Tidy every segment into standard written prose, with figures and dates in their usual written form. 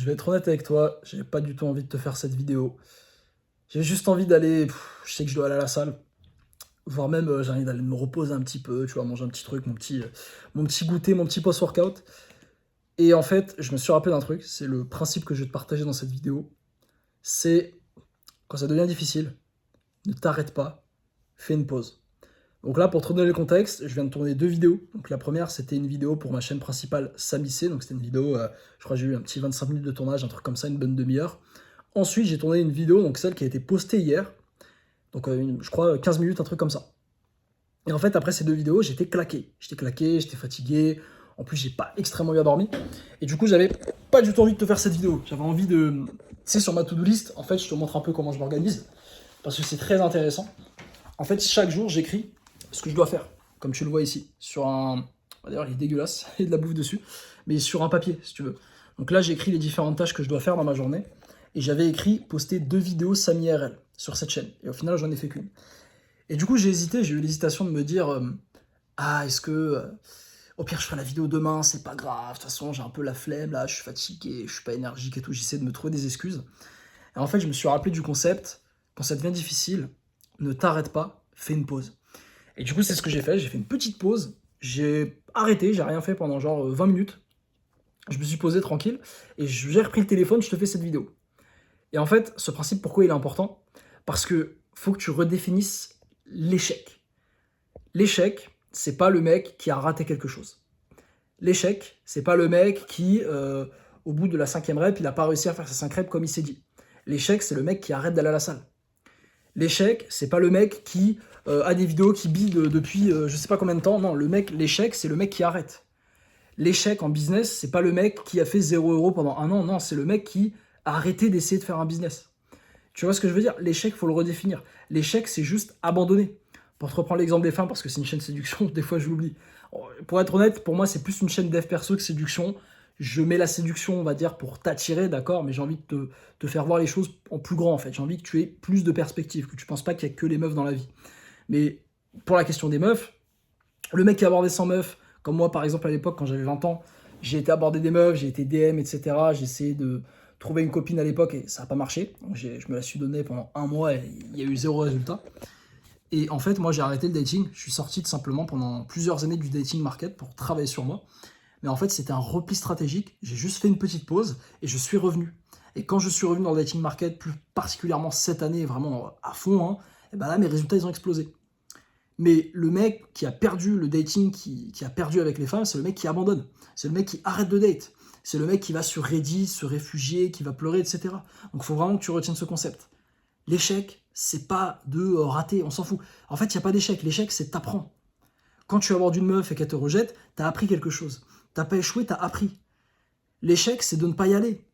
vais être honnête avec toi, j'avais pas du tout envie de te faire cette vidéo. J'ai juste envie d'aller, je sais que je dois aller à la salle, voire même j'ai envie d'aller me reposer un petit peu, tu vois, manger un petit truc, mon petit goûter, mon petit post-workout. Et en fait, je me suis rappelé d'un truc, c'est le principe que je vais te partager dans cette vidéo. C'est quand ça devient difficile, ne t'arrête pas, fais une pause. Donc là, pour te donner le contexte, je viens de tourner deux vidéos. Donc la première, c'était une vidéo pour ma chaîne principale Samy C. Donc c'était une vidéo, je crois que j'ai eu un petit 25 minutes de tournage, un truc comme ça, une bonne demi-heure. Ensuite, j'ai tourné une vidéo, donc celle qui a été postée hier. Donc je crois 15 minutes, un truc comme ça. Et en fait, après ces deux vidéos, j'étais claqué. J'étais fatigué. En plus, j'ai pas extrêmement bien dormi. Et du coup, j'avais pas du tout envie de te faire cette vidéo. J'avais envie de... Tu sais, sur ma to-do list, en fait, je te montre un peu comment je m'organise. Parce que c'est très intéressant. En fait, chaque jour, j'écris ce que je dois faire. Comme tu le vois ici. Sur un... D'ailleurs, il est dégueulasse. Il y a de la bouffe dessus. Mais sur un papier, si tu veux. Donc là, j'écris les différentes tâches que je dois faire dans ma journée. Et j'avais écrit poster 2 vidéos Samy RL sur cette chaîne. Et au final, j'en ai fait qu'une. Et du coup, j'ai hésité. J'ai eu l'hésitation de me dire ah, est-ce que... au pire, je ferai la vidéo demain, c'est pas grave. De toute façon, j'ai un peu la flemme, là, je suis fatigué, je suis pas énergique et tout. J'essaie de me trouver des excuses. Et en fait, je me suis rappelé du concept, quand ça devient difficile, ne t'arrête pas, fais une pause. Et du coup, c'est ce que j'ai fait. J'ai fait une petite pause. J'ai arrêté, j'ai rien fait pendant genre 20 minutes. Je me suis posé tranquille et j'ai repris le téléphone, je te fais cette vidéo. Et en fait, ce principe, pourquoi il est important? Parce que faut que tu redéfinisses l'échec. L'échec, c'est pas le mec qui a raté quelque chose. L'échec, c'est pas le mec qui, au bout de la 5e rep, il a pas réussi à faire sa 5 reps comme il s'est dit. L'échec, c'est le mec qui arrête d'aller à la salle. L'échec, c'est pas le mec qui a des vidéos qui bident depuis je sais pas combien de temps. Non, l'échec, c'est le mec qui arrête. L'échec en business, c'est pas le mec qui a fait 0 € pendant un an. Non, c'est le mec qui a arrêté d'essayer de faire un business. Tu vois ce que je veux dire? L'échec, faut le redéfinir. L'échec, c'est juste abandonner. Pour te reprendre l'exemple des femmes, parce que c'est une chaîne séduction, des fois je l'oublie. Pour être honnête, pour moi, c'est plus une chaîne dev perso que séduction. Je mets la séduction, on va dire, pour t'attirer, d'accord, mais j'ai envie de te faire voir les choses en plus grand, en fait. J'ai envie que tu aies plus de perspectives, que tu penses pas qu'il y a que les meufs dans la vie. Mais pour la question des meufs, le mec qui a abordé 100 meufs, comme moi, par exemple, à l'époque, quand j'avais 20 ans, j'ai été aborder des meufs, j'ai été DM, etc. J'ai essayé de trouver une copine à l'époque et ça n'a pas marché. Donc je me la suis donnée pendant un mois et il y a eu 0 résultat. Et en fait, moi, j'ai arrêté le dating. Je suis sorti tout simplement pendant plusieurs années du dating market pour travailler sur moi. Mais en fait, c'était un repli stratégique. J'ai juste fait une petite pause et je suis revenu. Et quand je suis revenu dans le dating market, plus particulièrement cette année, vraiment à fond, hein, et ben là, mes résultats, ils ont explosé. Mais le mec qui a perdu le dating, qui a perdu avec les femmes, c'est le mec qui abandonne. C'est le mec qui arrête de date. C'est le mec qui va sur Reddit, se réfugier, qui va pleurer, etc. Donc il faut vraiment que tu retiennes ce concept. L'échec, c'est pas de rater, on s'en fout. En fait, il n'y a pas d'échec. L'échec, c'est t'apprends. Quand tu abordes une meuf et qu'elle te rejette, t'as appris quelque chose. T'as pas échoué, t'as appris. L'échec, c'est de ne pas y aller.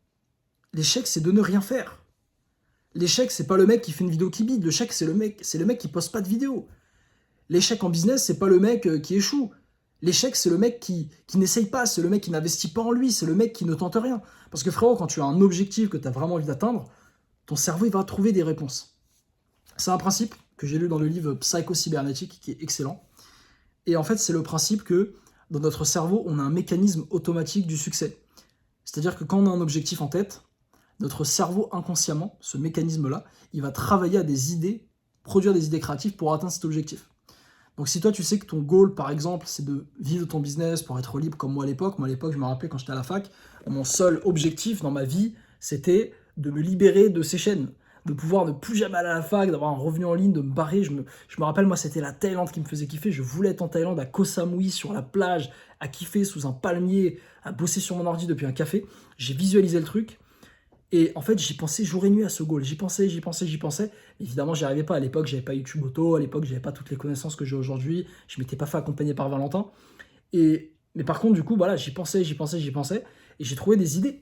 L'échec, c'est de ne rien faire. L'échec, c'est pas le mec qui fait une vidéo qui bide. L'échec, c'est le mec qui poste pas de vidéo. L'échec en business, c'est pas le mec qui échoue. L'échec, c'est le mec qui n'essaye pas, c'est le mec qui n'investit pas en lui, c'est le mec qui ne tente rien. Parce que frérot, quand tu as un objectif que tu as vraiment envie d'atteindre, ton cerveau il va trouver des réponses. C'est un principe que j'ai lu dans le livre Psycho-cybernétique qui est excellent. Et en fait, c'est le principe que dans notre cerveau, on a un mécanisme automatique du succès. C'est-à-dire que quand on a un objectif en tête, notre cerveau inconsciemment, ce mécanisme-là, il va travailler à des idées, produire des idées créatives pour atteindre cet objectif. Donc si toi tu sais que ton goal par exemple c'est de vivre ton business pour être libre comme moi à l'époque, je me rappelais quand j'étais à la fac, mon seul objectif dans ma vie c'était de me libérer de ces chaînes, de pouvoir ne plus jamais aller à la fac, d'avoir un revenu en ligne, de me barrer. Je me rappelle moi c'était la Thaïlande qui me faisait kiffer, je voulais être en Thaïlande à Koh Samui sur la plage, à kiffer sous un palmier, à bosser sur mon ordi depuis un café. J'ai visualisé le truc. Et en fait, j'y pensais jour et nuit à ce goal. J'y pensais. Évidemment, j'y arrivais pas. À l'époque, j'avais pas YouTube Auto. À l'époque, j'avais pas toutes les connaissances que j'ai aujourd'hui. Je m'étais pas fait accompagner par Valentin. Mais par contre, du coup, voilà, j'y pensais. Et j'ai trouvé des idées.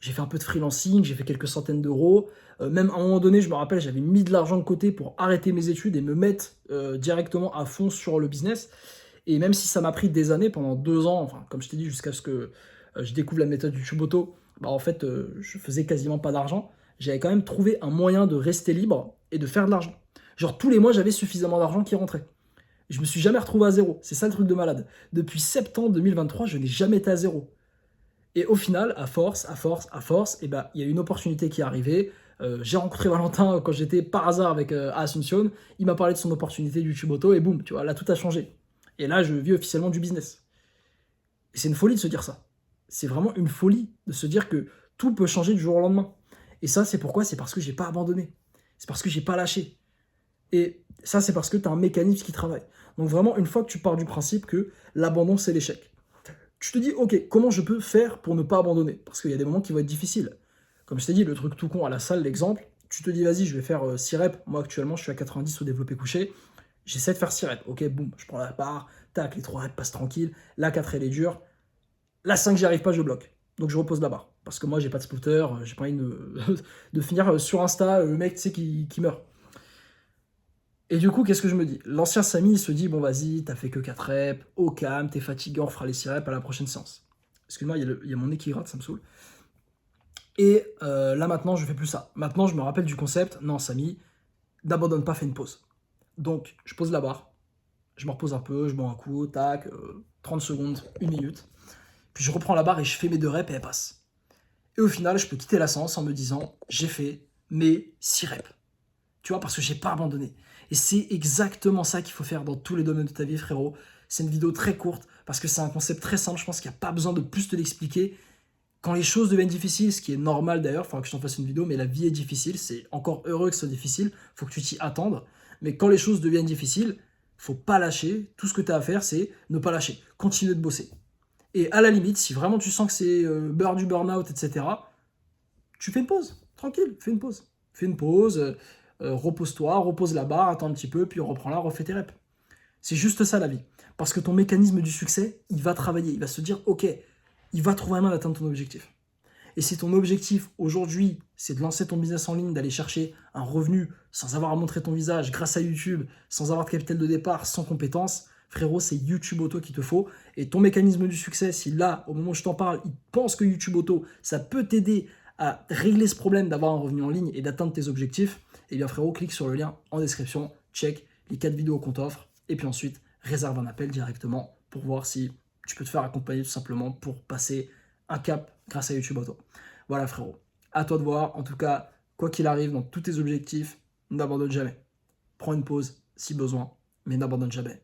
J'ai fait un peu de freelancing, j'ai fait quelques centaines d'euros. Même à un moment donné, je me rappelle, j'avais mis de l'argent de côté pour arrêter mes études et me mettre directement à fond sur le business. Et même si ça m'a pris des années, pendant 2 ans, enfin, comme je t'ai dit, jusqu'à ce que je découvre la méthode YouTube Auto, bah en fait, je faisais quasiment pas d'argent. J'avais quand même trouvé un moyen de rester libre et de faire de l'argent. Genre, tous les mois, j'avais suffisamment d'argent qui rentrait. Je me suis jamais retrouvé à zéro. C'est ça le truc de malade. Depuis septembre 2023, je n'ai jamais été à zéro. Et au final, à force, et ben, il y a une opportunité qui est arrivée. J'ai rencontré Valentin quand j'étais par hasard avec à Asunción. Il m'a parlé de son opportunité de YouTube Auto et boum, tu vois, là tout a changé. Et là, je vis officiellement du business. Et c'est une folie de se dire ça. C'est vraiment une folie de se dire que tout peut changer du jour au lendemain. Et ça, c'est pourquoi? C'est parce que j'ai pas abandonné. C'est parce que j'ai pas lâché. Et ça, c'est parce que tu as un mécanisme qui travaille. Donc vraiment, une fois que tu pars du principe que l'abandon, c'est l'échec, tu te dis, ok, comment je peux faire pour ne pas abandonner? Parce qu'il y a des moments qui vont être difficiles. Comme je t'ai dit, le truc tout con à la salle, l'exemple, tu te dis, vas-y, je vais faire 6 reps. Moi, actuellement, je suis à 90 au développé couché. J'essaie de faire 6 reps. Ok, boum, je prends la barre, tac, les 3 reps passent tranquille. La 4, elle est dure. La 5, j'y arrive pas, je bloque. Donc je repose la barre. Parce que moi, j'ai pas de spotter, j'ai pas envie de finir sur Insta, le mec, tu sais, qui meurt. Et du coup, qu'est-ce que je me dis? L'ancien Samy, il se dit, bon, vas-y, t'as fait que 4 reps, au calme, t'es fatigué, on refera les 6 reps à la prochaine séance. Excuse-moi, il y a mon nez qui gratte, ça me saoule. Et là, maintenant, je fais plus ça. Maintenant, je me rappelle du concept, non, Samy, n'abandonne pas, fais une pause. Donc, je pose la barre, je me repose un peu, je bois un coup, tac, 30 secondes, 1 minute. Puis je reprends la barre et je fais mes 2 reps et elle passe. Et au final, je peux quitter la séance en me disant, j'ai fait mes 6 reps. Tu vois, parce que j'ai pas abandonné. Et c'est exactement ça qu'il faut faire dans tous les domaines de ta vie, frérot. C'est une vidéo très courte, parce que c'est un concept très simple, je pense qu'il n'y a pas besoin de plus te l'expliquer. Quand les choses deviennent difficiles, ce qui est normal d'ailleurs, il faudra que je t'en fasse une vidéo, mais la vie est difficile, c'est encore heureux que ce soit difficile, faut que tu t'y attendes. Mais quand les choses deviennent difficiles, faut pas lâcher. Tout ce que tu as à faire, c'est ne pas lâcher. Continuer de bosser. Et à la limite, si vraiment tu sens que c'est beurre du burn-out, etc., tu fais une pause. Tranquille, fais une pause. Fais une pause, repose-toi, repose la barre, attends un petit peu, puis reprends-la, refais tes reps. C'est juste ça la vie. Parce que ton mécanisme du succès, il va travailler, il va se dire, ok, il va trouver un moyen d'atteindre ton objectif. Et si ton objectif aujourd'hui, c'est de lancer ton business en ligne, d'aller chercher un revenu sans avoir à montrer ton visage, grâce à YouTube, sans avoir de capital de départ, sans compétences, frérot, c'est YouTube Auto qu'il te faut. Et ton mécanisme du succès, si là, au moment où je t'en parle, il pense que YouTube Auto, ça peut t'aider à régler ce problème d'avoir un revenu en ligne et d'atteindre tes objectifs, eh bien frérot, clique sur le lien en description, check les 4 vidéos qu'on t'offre, et puis ensuite, réserve un appel directement pour voir si tu peux te faire accompagner tout simplement pour passer un cap grâce à YouTube Auto. Voilà frérot, à toi de voir. En tout cas, quoi qu'il arrive dans tous tes objectifs, n'abandonne jamais. Prends une pause si besoin, mais n'abandonne jamais.